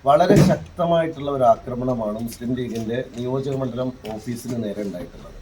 വളരെ ശക്തമായിട്ടുള്ള ഒരു ആക്രമണമാണ് മുസ്ലിം ലീഗിൻ്റെ നിയോജക മണ്ഡലം ഓഫീസിന് നേരെ ഉണ്ടായിട്ടുള്ളത്.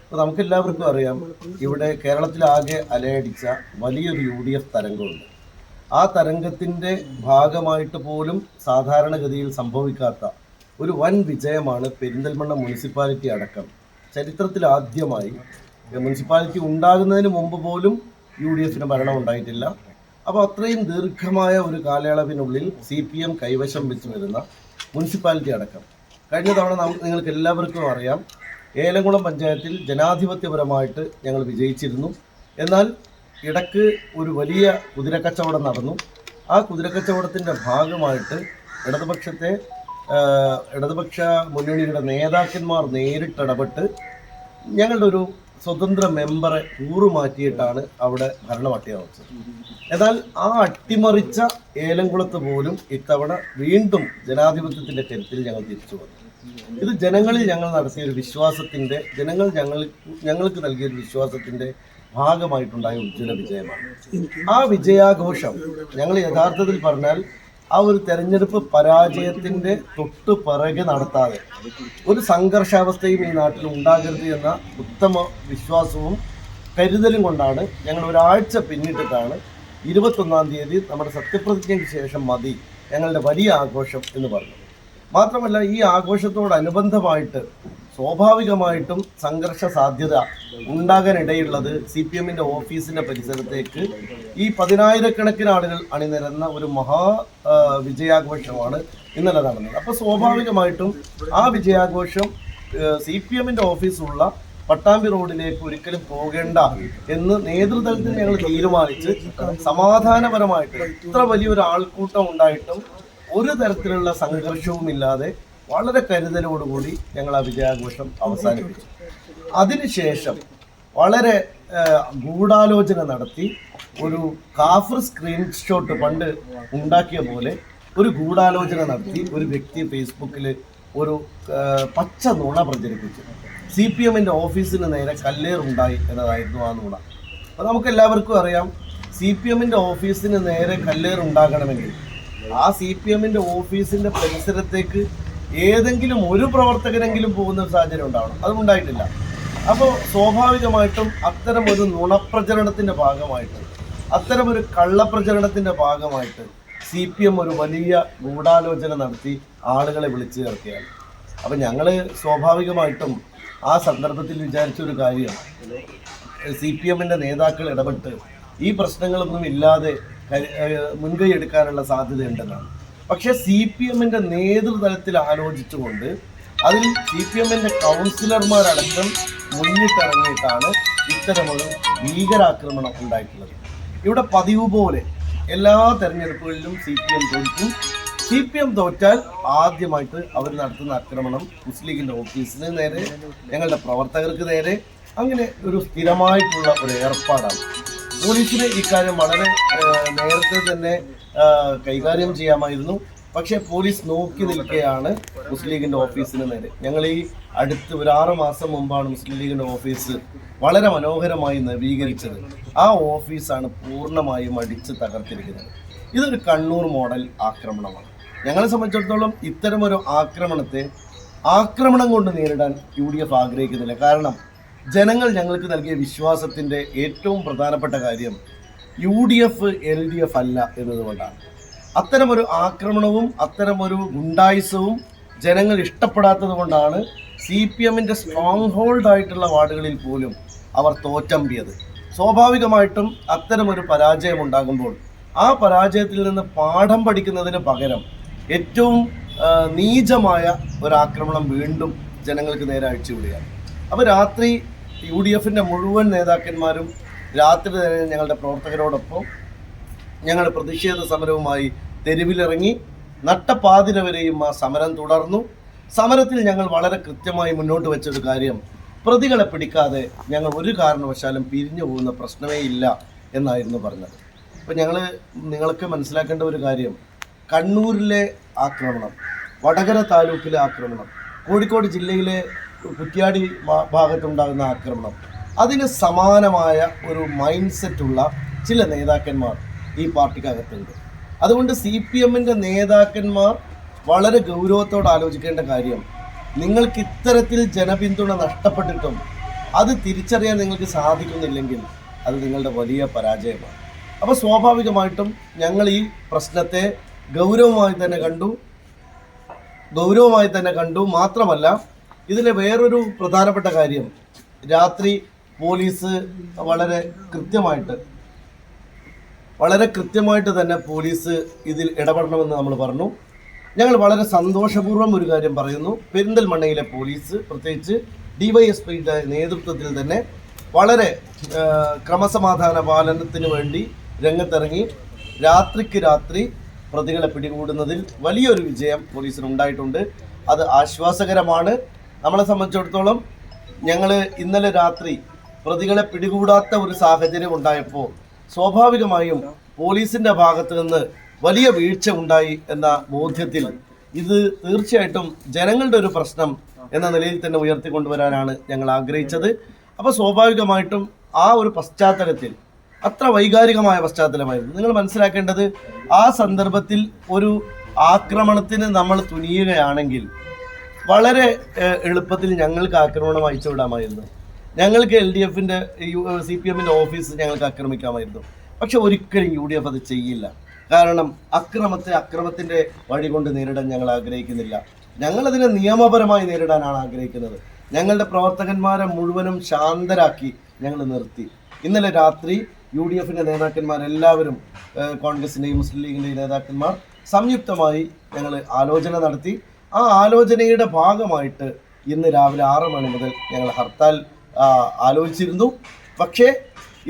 അപ്പോൾ നമുക്കെല്ലാവർക്കും അറിയാം, ഇവിടെ കേരളത്തിലാകെ അലയടിച്ച വലിയൊരു UDF തരംഗമുണ്ട്. ആ തരംഗത്തിൻ്റെ ഭാഗമായിട്ട് പോലും സാധാരണഗതിയിൽ സംഭവിക്കാത്ത ഒരു വൻ വിജയമാണ് പെരിന്തൽമണ്ണ മുനിസിപ്പാലിറ്റി അടക്കം ചരിത്രത്തിൽ ആദ്യമായി. മുനിസിപ്പാലിറ്റി ഉണ്ടാകുന്നതിന് മുമ്പ് പോലും UDFന് ഭരണം ഉണ്ടായിട്ടില്ല. അപ്പോൾ അത്രയും ദീർഘമായ ഒരു കാലയളവിനുള്ളിൽ CPM കൈവശം വെച്ച് വരുന്ന മുനിസിപ്പാലിറ്റി അടക്കം കഴിഞ്ഞ തവണ നിങ്ങൾക്ക് എല്ലാവർക്കും അറിയാം, ഏലംകുളം പഞ്ചായത്തിൽ ജനാധിപത്യപരമായിട്ട് ഞങ്ങൾ വിജയിച്ചിരുന്നു. എന്നാൽ ഇടക്ക് ഒരു വലിയ കുതിരക്കച്ചവടം നടന്നു. ആ കുതിരക്കച്ചവടത്തിൻ്റെ ഭാഗമായിട്ട് ഇടതുപക്ഷ മുന്നണിയുടെ നേതാക്കന്മാർ നേരിട്ടിടപെട്ട് ഞങ്ങളുടെ ഒരു സ്വതന്ത്ര മെമ്പറെ കൂറുമാറ്റിയിട്ടാണ് അവിടെ ഭരണം അട്ടിമറിച്ചത്. എന്നാൽ ആ അട്ടിമറിച്ച ഏലംകുളത്ത് പോലും ഇത്തവണ വീണ്ടും ജനാധിപത്യത്തിൻ്റെ കരുത്തിൽ ഞങ്ങൾ തിരിച്ചു വന്നു. ഇത് ജനങ്ങളിൽ ഞങ്ങൾ നടത്തിയ ഒരു വിശ്വാസത്തിൻ്റെ, ജനങ്ങൾ ഞങ്ങൾക്ക് നൽകിയൊരു വിശ്വാസത്തിൻ്റെ ഭാഗമായിട്ടുണ്ടായ ഉജ്ജ്വല വിജയമാണ്. ആ വിജയാഘോഷം ഞങ്ങൾ യഥാർത്ഥത്തിൽ പറഞ്ഞാൽ ആ ഒരു തെരഞ്ഞെടുപ്പ് പരാജയത്തിൻ്റെ തൊട്ടു പിറകെ നടത്താതെ ഒരു സംഘർഷാവസ്ഥയും ഈ നാട്ടിൽ ഉണ്ടാകരുത് എന്ന ഉത്തമ വിശ്വാസവും കരുതലും കൊണ്ടാണ് ഞങ്ങൾ ഒരാഴ്ച പിന്നിട്ടിട്ടാണ് 21-ാം തീയതി നമ്മുടെ സത്യപ്രതിജ്ഞയ്ക്ക് ശേഷം മതി ഞങ്ങളുടെ വലിയ ആഘോഷം എന്ന് പറഞ്ഞത്. മാത്രമല്ല, ഈ ആഘോഷത്തോടനുബന്ധമായിട്ട് സ്വാഭാവികമായിട്ടും സംഘർഷ സാധ്യത ഉണ്ടാകാനിടയുള്ളത് CPMൻ്റെ ഓഫീസിൻ്റെ പരിസരത്തേക്ക് ഈ 10,000-കണക്കിന് ആളുകൾ അണിനിരന്ന ഒരു മഹാ വിജയാഘോഷമാണ് ഇന്നലെ നടന്നത്. അപ്പോൾ സ്വാഭാവികമായിട്ടും ആ വിജയാഘോഷം CPMൻ്റെ ഓഫീസുള്ള പട്ടാമ്പി റോഡിലേക്ക് ഒരിക്കലും പോകേണ്ട എന്ന് നേതൃതലത്തിൽ ഞങ്ങൾ തീരുമാനിച്ച് സമാധാനപരമായിട്ട് ഇത്ര വലിയൊരു ആൾക്കൂട്ടം ഉണ്ടായിട്ടും ഒരു തരത്തിലുള്ള സംഘർഷവുമില്ലാതെ വളരെ കരുതലോടുകൂടി ഞങ്ങൾ ആ വിജയാഘോഷം അവസാനിപ്പിച്ചു. അതിനുശേഷം വളരെ ഗൂഢാലോചന നടത്തി ഒരു കാഫർ സ്ക്രീൻഷോട്ട് പണ്ട് ഉണ്ടാക്കിയ പോലെ ഒരു ഗൂഢാലോചന നടത്തി ഒരു വ്യക്തി ഫേസ്ബുക്കിൽ ഒരു പച്ച നുണ പ്രചരിപ്പിച്ചു. CPMൻ്റെ ഓഫീസിന് നേരെ കല്ലേറുണ്ടായി എന്നതായിരുന്നു ആ നുണ. അപ്പോൾ നമുക്കെല്ലാവർക്കും അറിയാം, CPMൻ്റെ ഓഫീസിന് നേരെ കല്ലേറുണ്ടാകണമെങ്കിൽ ആ CPMൻ്റെ ഓഫീസിൻ്റെ പരിസരത്തേക്ക് ഏതെങ്കിലും ഒരു പ്രവർത്തകനെങ്കിലും പോകുന്ന ഒരു സാഹചര്യം ഉണ്ടാവണം. അതും ഉണ്ടായിട്ടില്ല. അപ്പോൾ സ്വാഭാവികമായിട്ടും അത്തരമൊരു നുണപ്രചരണത്തിൻ്റെ ഭാഗമായിട്ട്, അത്തരമൊരു കള്ളപ്രചരണത്തിൻ്റെ ഭാഗമായിട്ട് CPM ഒരു വലിയ ഗൂഢാലോചന നടത്തി ആളുകളെ വിളിച്ചു ചേർക്കുകയാണ്. അപ്പം ഞങ്ങൾ സ്വാഭാവികമായിട്ടും ആ സന്ദർഭത്തിൽ വിചാരിച്ചൊരു കാര്യം, CPMൻ്റെ നേതാക്കൾ ഇടപെട്ട് ഈ പ്രശ്നങ്ങളൊന്നും ഇല്ലാതെ മുൻകൈ എടുക്കാനുള്ള സാധ്യതയുണ്ടെന്നാണ്. പക്ഷേ CPMൻ്റെ നേതൃതലത്തിൽ ആലോചിച്ചുകൊണ്ട് അതിൽ CPMൻ്റെ കൗൺസിലർമാരടക്കം മുന്നിട്ടിറങ്ങിയിട്ടാണ് ഇത്തരമൊരു ഭീകരാക്രമണം ഉണ്ടായിട്ടുള്ളത്. ഇവിടെ പതിവ് പോലെ എല്ലാ തെരഞ്ഞെടുപ്പുകളിലും CPM തോൽക്കും. CPM തോറ്റാൽ ആദ്യമായിട്ട് അവർ നടത്തുന്ന ആക്രമണം മുസ്ലിം ലീഗിൻ്റെ ഓഫീസിന് നേരെ, ഞങ്ങളുടെ പ്രവർത്തകർക്ക് നേരെ, അങ്ങനെ ഒരു സ്ഥിരമായിട്ടുള്ള ഒരു ഏർപ്പാടാണ്. പോലീസിന് ഇക്കാര്യം വളരെ നേരത്തെ തന്നെ കൈകാര്യം ചെയ്യാമായിരുന്നു. പക്ഷേ പോലീസ് നോക്കി നിൽക്കുകയാണ് മുസ്ലിം ലീഗിൻ്റെ ഓഫീസിന് നേരെ. ഞങ്ങൾ ഈ അടുത്ത് ഒരു 6 മാസം മുമ്പാണ് മുസ്ലിം ലീഗിൻ്റെ ഓഫീസ് വളരെ മനോഹരമായി നവീകരിച്ചത്. ആ ഓഫീസാണ് പൂർണ്ണമായും അടിച്ച് തകർത്തിരിക്കുന്നത്. ഇതൊരു കണ്ണൂർ മോഡൽ ആക്രമണമാണ്. ഞങ്ങളെ സംബന്ധിച്ചിടത്തോളം ഇത്തരമൊരു ആക്രമണത്തെ ആക്രമണം കൊണ്ട് നേരിടാൻ UDF ആഗ്രഹിക്കുന്നില്ല. കാരണം ജനങ്ങൾ ഞങ്ങൾക്ക് നൽകിയ വിശ്വാസത്തിൻ്റെ ഏറ്റവും പ്രധാനപ്പെട്ട കാര്യം UDF LDF അല്ല എന്നതുകൊണ്ടാണ്. അത്തരമൊരു ആക്രമണവും അത്തരമൊരു ഗുണ്ടായുസവും ജനങ്ങൾ ഇഷ്ടപ്പെടാത്തത് കൊണ്ടാണ് CPMൻ്റെ സ്ട്രോങ് ഹോൾഡായിട്ടുള്ള വാർഡുകളിൽ പോലും അവർ തോറ്റമ്പിയത്. സ്വാഭാവികമായിട്ടും അത്തരമൊരു പരാജയം ഉണ്ടാകുമ്പോൾ ആ പരാജയത്തിൽ നിന്ന് പാഠം പഠിക്കുന്നതിന് പകരം ഏറ്റവും നീചമായ ഒരാക്രമണം വീണ്ടും ജനങ്ങൾക്ക് നേരെ അഴിച്ചുവിടുകയാണ്. അപ്പോൾ രാത്രി UDFൻ്റെ മുഴുവൻ നേതാക്കന്മാരും രാത്രി തന്നെ ഞങ്ങളുടെ പ്രവർത്തകരോടൊപ്പം ഞങ്ങൾ പ്രതിഷേധ സമരവുമായി തെരുവിലിറങ്ങി. നട്ടപ്പാതിര വരെയും ആ സമരം തുടർന്നു. സമരത്തിൽ ഞങ്ങൾ വളരെ കൃത്യമായി മുന്നോട്ട് വെച്ചൊരു കാര്യം, പ്രതികളെ പിടിക്കാതെ ഞങ്ങൾ ഒരു കാരണവശാലും പിരിഞ്ഞു പോകുന്ന പ്രശ്നമേ ഇല്ല എന്നായിരുന്നു പറഞ്ഞത്. അപ്പോൾ നിങ്ങൾക്ക് മനസ്സിലാക്കേണ്ട ഒരു കാര്യം, കണ്ണൂരിലെ ആക്രമണം, വടകര താലൂക്കിലെ ആക്രമണം, കോഴിക്കോട് ജില്ലയിലെ കുറ്റ്യാടി ഭാഗത്തുണ്ടാകുന്ന ആക്രമണം, അതിന് സമാനമായ ഒരു മൈൻഡ് സെറ്റുള്ള ചില നേതാക്കന്മാർ ഈ പാർട്ടിക്കകത്തുണ്ട്. അതുകൊണ്ട് CPMൻ്റെ നേതാക്കന്മാർ വളരെ ഗൗരവത്തോടെ ആലോചിക്കേണ്ട കാര്യം, നിങ്ങൾക്ക് ഇത്തരത്തിൽ ജനപിന്തുണ നഷ്ടപ്പെട്ടിട്ടും അത് തിരിച്ചറിയാൻ നിങ്ങൾക്ക് സാധിക്കുന്നില്ലെങ്കിൽ അത് നിങ്ങളുടെ വലിയ പരാജയമാണ്. അപ്പോൾ സ്വാഭാവികമായിട്ടും ഞങ്ങൾ ഈ പ്രശ്നത്തെ ഗൗരവമായി തന്നെ കണ്ടു. മാത്രമല്ല, ഇതിലെ വേറൊരു പ്രധാനപ്പെട്ട കാര്യം, രാത്രി പോലീസ് വളരെ കൃത്യമായിട്ട് തന്നെ പോലീസ് ഇതിൽ ഇടപെടണമെന്ന് നമ്മൾ പറഞ്ഞു. ഞങ്ങൾ വളരെ സന്തോഷപൂർവ്വം ഒരു കാര്യം പറയുന്നു, പെരിന്തൽമണ്ണയിലെ പോലീസ് പ്രത്യേകിച്ച് ഡിവൈഎസ്പിയുടെ നേതൃത്വത്തിൽ തന്നെ വളരെ ക്രമസമാധാന പാലനത്തിന് വേണ്ടി രംഗത്തിറങ്ങി രാത്രിക്ക് രാത്രി പ്രതികളെ പിടികൂടുന്നതിൽ വലിയൊരു വിജയം പോലീസിനുണ്ടായിട്ടുണ്ട്. അത് ആശ്വാസകരമാണ്. നമ്മളെ സംബന്ധിച്ചിടത്തോളം ഞങ്ങൾ ഇന്നലെ രാത്രി പ്രതികളെ പിടികൂടാത്ത ഒരു സാഹചര്യം ഉണ്ടായപ്പോൾ സ്വാഭാവികമായും പോലീസിൻ്റെ ഭാഗത്ത് നിന്ന് വലിയ വീഴ്ച ഉണ്ടായി എന്ന ബോധ്യത്തിൽ ഇത് തീർച്ചയായിട്ടും ജനങ്ങളുടെ ഒരു പ്രശ്നം എന്ന നിലയിൽ തന്നെ ഉയർത്തിക്കൊണ്ടുവരാനാണ് ഞങ്ങൾ ആഗ്രഹിച്ചത്. അപ്പോൾ സ്വാഭാവികമായിട്ടും ആ ഒരു പശ്ചാത്തലത്തിൽ, അത്ര വൈകാരികമായ പശ്ചാത്തലമായിരുന്നു. നിങ്ങൾ മനസ്സിലാക്കേണ്ടത്, ആ സന്ദർഭത്തിൽ ഒരു ആക്രമണത്തിന് നമ്മൾ തുനിയുകയാണെങ്കിൽ വളരെ എളുപ്പത്തിൽ ഞങ്ങൾക്ക് ആക്രമണം അയച്ചുവിടാമായിരുന്നു. ഞങ്ങൾക്ക് LDFന്റെ CPMന്റെ ഓഫീസ് ഞങ്ങൾക്ക് ആക്രമിക്കാമായിരുന്നു. പക്ഷെ ഒരിക്കലും UDF അത് ചെയ്യില്ല. കാരണം അക്രമത്തിൻ്റെ വഴി കൊണ്ട് നേരിടാൻ ഞങ്ങൾ ആഗ്രഹിക്കുന്നില്ല. ഞങ്ങളതിനെ നിയമപരമായി നേരിടാനാണ് ആഗ്രഹിക്കുന്നത്. ഞങ്ങളുടെ പ്രവർത്തകന്മാരെ മുഴുവനും ശാന്തരാക്കി ഞങ്ങൾ നിർത്തി. ഇന്നലെ രാത്രി UDFന്റെ നേതാക്കന്മാരെല്ലാവരും, കോൺഗ്രസിൻ്റെയും മുസ്ലിം ലീഗിൻ്റെയും നേതാക്കന്മാർ സംയുക്തമായി ഞങ്ങൾ ആലോചന നടത്തി. ആ ആലോചനയുടെ ഭാഗമായിട്ട് ഇന്ന് രാവിലെ 6 മണി മുതൽ ഞങ്ങൾ ഹർത്താൽ ആലോചിച്ചിരുന്നു. പക്ഷേ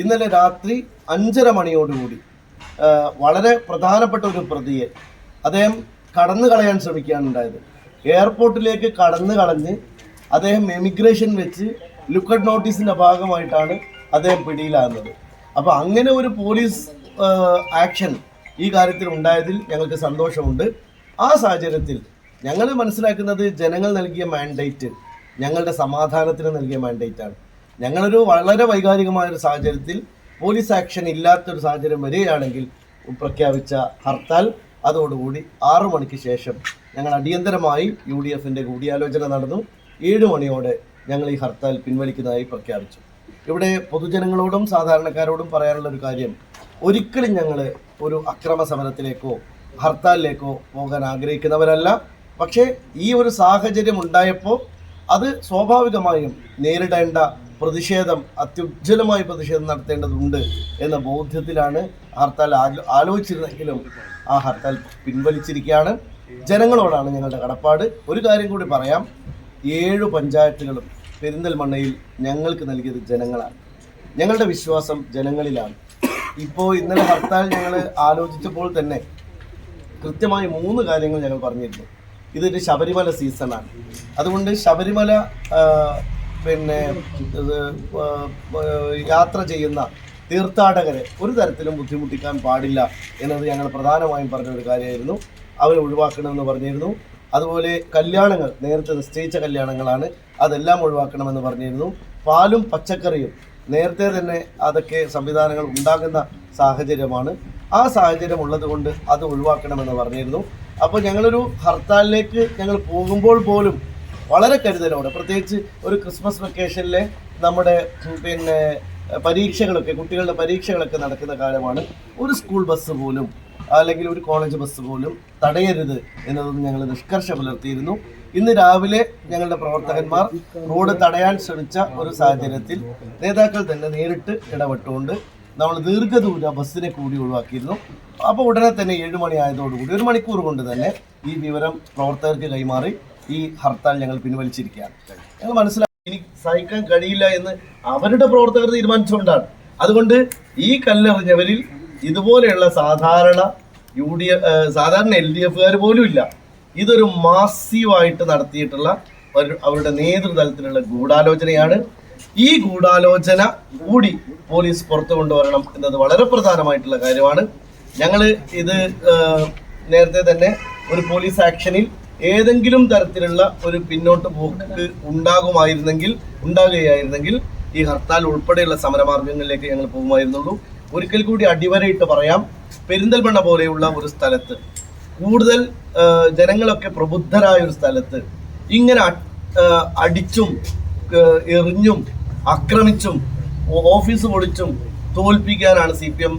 ഇന്നലെ രാത്രി 5:30 മണിയോടുകൂടി വളരെ പ്രധാനപ്പെട്ട ഒരു പ്രതിയെ അദ്ദേഹം കടന്നു കളയാൻ ശ്രമിക്കുകയാണുണ്ടായത്. എയർപോർട്ടിലേക്ക് കടന്നു കളഞ്ഞ് അദ്ദേഹം എമിഗ്രേഷൻ വെച്ച് ലുക്കഡ് നോട്ടീസിൻ്റെ ഭാഗമായിട്ടാണ് അദ്ദേഹം പിടിയിലാകുന്നത്. അപ്പോൾ അങ്ങനെ ഒരു പോലീസ് ആക്ഷൻ ഈ കാര്യത്തിൽ ഉണ്ടായതിൽ ഞങ്ങൾക്ക് സന്തോഷമുണ്ട്. ആ സാഹചര്യത്തിൽ ഞങ്ങൾ മനസ്സിലാക്കുന്നത്, ജനങ്ങൾ നൽകിയ മാൻഡേറ്റ് ഞങ്ങളുടെ സമാധാനത്തിന് നൽകിയ മാൻഡേറ്റാണ്. ഞങ്ങളൊരു വളരെ വൈകാരികമായൊരു സാഹചര്യത്തിൽ പോലീസ് ആക്ഷൻ ഇല്ലാത്തൊരു സാഹചര്യം വരികയാണെങ്കിൽ പ്രഖ്യാപിച്ച ഹർത്താൽ അതോടുകൂടി 6 മണിക്ക് ശേഷം ഞങ്ങൾ അടിയന്തരമായി UDFന്റെ കൂടിയാലോചന നടന്നു. 7 മണിയോടെ ഞങ്ങൾ ഈ ഹർത്താൽ പിൻവലിക്കുന്നതായി പ്രഖ്യാപിച്ചു. ഇവിടെ പൊതുജനങ്ങളോടും സാധാരണക്കാരോടും പറയാനുള്ളൊരു കാര്യം, ഒരിക്കലും ഞങ്ങൾ ഒരു അക്രമ സമരത്തിലേക്കോ ഹർത്താലിലേക്കോ പോകാൻ ആഗ്രഹിക്കുന്നവരല്ല. പക്ഷേ ഈ ഒരു സാഹചര്യം ഉണ്ടായപ്പോൾ അത് സ്വാഭാവികമായും നേരിടേണ്ട പ്രതിഷേധം, അത്യുജ്വലമായ പ്രതിഷേധം നടത്തേണ്ടതുണ്ട് എന്ന ബോധ്യത്തിലാണ് ഹർത്താൽ ആലോചിച്ചിരുന്നെങ്കിലും ആ ഹർത്താൽ പിൻവലിച്ചിരിക്കുകയാണ്. ജനങ്ങളോടാണ് ഞങ്ങളുടെ കടപ്പാട്. ഒരു കാര്യം കൂടി പറയാം, 7 പഞ്ചായത്തുകളും പെരിന്തൽമണ്ണയിൽ ഞങ്ങൾക്ക് നൽകിയത് ജനങ്ങളാണ്. ഞങ്ങളുടെ വിശ്വാസം ജനങ്ങളിലാണ്. ഇപ്പോൾ ഇന്നലെ ഹർത്താൽ ഞങ്ങൾ ആലോചിച്ചപ്പോൾ തന്നെ കൃത്യമായി 3 കാര്യങ്ങൾ ഞങ്ങൾ പറഞ്ഞിരുന്നു. ഇതൊരു ശബരിമല സീസണാണ്. അതുകൊണ്ട് ശബരിമല യാത്ര ചെയ്യുന്ന തീർത്ഥാടകരെ ഒരു തരത്തിലും ബുദ്ധിമുട്ടിക്കാൻ പാടില്ല എന്നത് ഞങ്ങൾ പ്രധാനമായും പറഞ്ഞൊരു കാര്യമായിരുന്നു. അവരെ ഒഴിവാക്കണമെന്ന് പറഞ്ഞിരുന്നു. അതുപോലെ കല്യാണങ്ങൾ, നേരത്തെ നിശ്ചയിച്ച കല്യാണങ്ങളാണ്, അതെല്ലാം ഒഴിവാക്കണമെന്ന് പറഞ്ഞിരുന്നു. പാലും പച്ചക്കറിയും നേരത്തെ തന്നെ അതൊക്കെ സംവിധാനങ്ങൾ ഉണ്ടാകുന്ന സാഹചര്യമാണ്. ആ സാഹചര്യം ഉള്ളത് കൊണ്ട് അത് ഒഴിവാക്കണമെന്ന് പറഞ്ഞിരുന്നു. അപ്പോൾ ഞങ്ങളൊരു ഹർത്താലിലേക്ക് ഞങ്ങൾ പോകുമ്പോൾ പോലും വളരെ കരുതലോടെ, പ്രത്യേകിച്ച് ഒരു ക്രിസ്മസ് വെക്കേഷനിലെ നമ്മുടെ പരീക്ഷകളൊക്കെ, കുട്ടികളുടെ പരീക്ഷകളൊക്കെ നടക്കുന്ന കാലമാണ്. ഒരു സ്കൂൾ ബസ് പോലും അല്ലെങ്കിൽ ഒരു കോളേജ് ബസ് പോലും തടയരുത് എന്നതൊന്നും ഞങ്ങൾ നിഷ്കർഷ പുലർത്തിയിരുന്നു. ഇന്ന് രാവിലെ ഞങ്ങളുടെ പ്രവർത്തകന്മാർ റോഡ് തടയാൻ ശ്രമിച്ച ഒരു സാഹചര്യത്തിൽ നേതാക്കൾ തന്നെ നേരിട്ട് ഇടപെട്ടുകൊണ്ട് നമ്മൾ ദീർഘദൂര ബസ്സിനെ കൂടി ഒഴിവാക്കിയിരുന്നു. അപ്പോൾ ഉടനെ തന്നെ 7 മണി ആയതോടുകൂടി 1 മണിക്കൂർ കൊണ്ട് തന്നെ ഈ വിവരം പ്രവർത്തകർക്ക് കൈമാറി ഈ ഹർത്താൽ ഞങ്ങൾ പിൻവലിച്ചിരിക്കുകയാണ്. ഞങ്ങൾ മനസ്സിലാക്കി ഇനി സഹിക്കാൻ കഴിയില്ല എന്ന് അവരുടെ പ്രവർത്തകർ തീരുമാനിച്ചുകൊണ്ടാണ്. അതുകൊണ്ട് ഈ കല്ലെറിഞ്ഞവരിൽ ഇതുപോലെയുള്ള സാധാരണ LDFകാർ പോലും ഇല്ല. ഇതൊരു മാസീവായിട്ട് നടത്തിയിട്ടുള്ള അവരുടെ നേതൃതലത്തിലുള്ള ഗൂഢാലോചനയാണ്. ഈ ഗൂഢാലോചന കൂടി പോലീസ് പുറത്തു കൊണ്ടുവരണം എന്നത് വളരെ പ്രധാനമായിട്ടുള്ള കാര്യമാണ്. ഞങ്ങൾ ഇത് നേരത്തെ തന്നെ ഒരു പോലീസ് ആക്ഷനിൽ ഏതെങ്കിലും തരത്തിലുള്ള ഒരു പിന്നോട്ട് പോക്ക് ഉണ്ടാകുകയായിരുന്നെങ്കിൽ ഈ ഹർത്താൽ ഉൾപ്പെടെയുള്ള സമരമാർഗങ്ങളിലേക്ക് ഞങ്ങൾ പോകുമായിരുന്നുള്ളൂ. ഒരിക്കൽ കൂടി അടിവരയിട്ട് പറയാം, പെരിന്തൽമണ്ണ പോലെയുള്ള ഒരു സ്ഥലത്ത് കൂടുതൽ ജനങ്ങളൊക്കെ പ്രബുദ്ധരായ ഒരു സ്ഥലത്ത് ഇങ്ങനെ അടിച്ചും എറിഞ്ഞും ആക്രമിച്ചും ഓഫീസ് പൊളിച്ചും തോൽപ്പിക്കാനാണ് CPM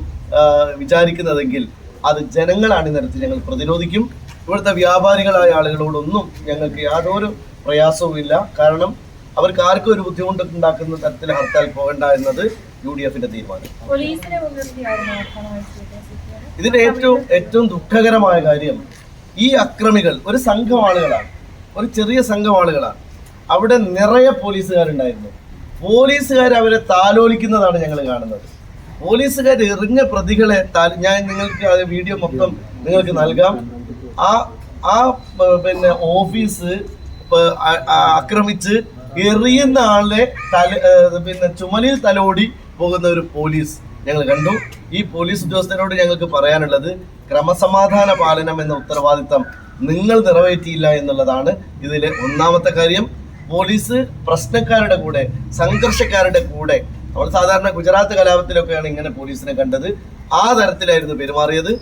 വിചാരിക്കുന്നതെങ്കിൽ അത് ജനങ്ങളാണ് നിരത്തിൽ ഞങ്ങൾ പ്രതിരോധിക്കും. ഇവിടുത്തെ വ്യാപാരികളായ ആളുകളോടൊന്നും ഞങ്ങൾക്ക് യാതൊരു പ്രയാസവുമില്ല. കാരണം അവർക്ക് ആർക്കും ഒരു ബുദ്ധിമുട്ടുണ്ടാക്കുന്ന തരത്തിൽ ഹർത്താൽ പോകണ്ട എന്നത് UDFന്റെ തീരുമാനം. ഇതിന്റെ ഏറ്റവും ദുഃഖകരമായ കാര്യം, ഈ അക്രമികൾ ഒരു സംഘം ആളുകളാണ്, ഒരു ചെറിയ സംഘം ആളുകളാണ്. അവിടെ നിറയെ പോലീസുകാരുണ്ടായിരുന്നു. പോലീസുകാർ അവരെ താലോലിക്കുന്നതാണ് ഞങ്ങൾ കാണുന്നത്. പോലീസുകാർ എറിഞ്ഞ പ്രതികളെ ഞാൻ നിങ്ങൾക്ക് ആ വീഡിയോ മൊത്തം നിങ്ങൾക്ക് നൽകാം. പിന്നെ ഓഫീസ് ആക്രമിച്ച് എറിയുന്ന ആളെ പിന്നെ ചുമലിൽ തലോടി പോകുന്ന ഒരു പോലീസ് ഞങ്ങൾ കണ്ടു. ഈ പോലീസ് ഉദ്യോഗസ്ഥരോട് ഞങ്ങൾക്ക് പറയാനുള്ളത്, ക്രമസമാധാന പാലനം എന്ന ഉത്തരവാദിത്തം നിങ്ങൾ നിറവേറ്റിയില്ല എന്നുള്ളതാണ് ഇതിലെ ഒന്നാമത്തെ കാര്യം. പോലീസ് പ്രശ്നക്കാരുടെ കൂടെ, സംഘർഷക്കാരുടെ കൂടെ, നമ്മൾ സാധാരണ ഗുജറാത്ത് കലാപത്തിലൊക്കെയാണ് ഇങ്ങനെ പോലീസിനെ കണ്ടത്, ആ തരത്തിലായിരുന്നു പെരുമാറിയത്.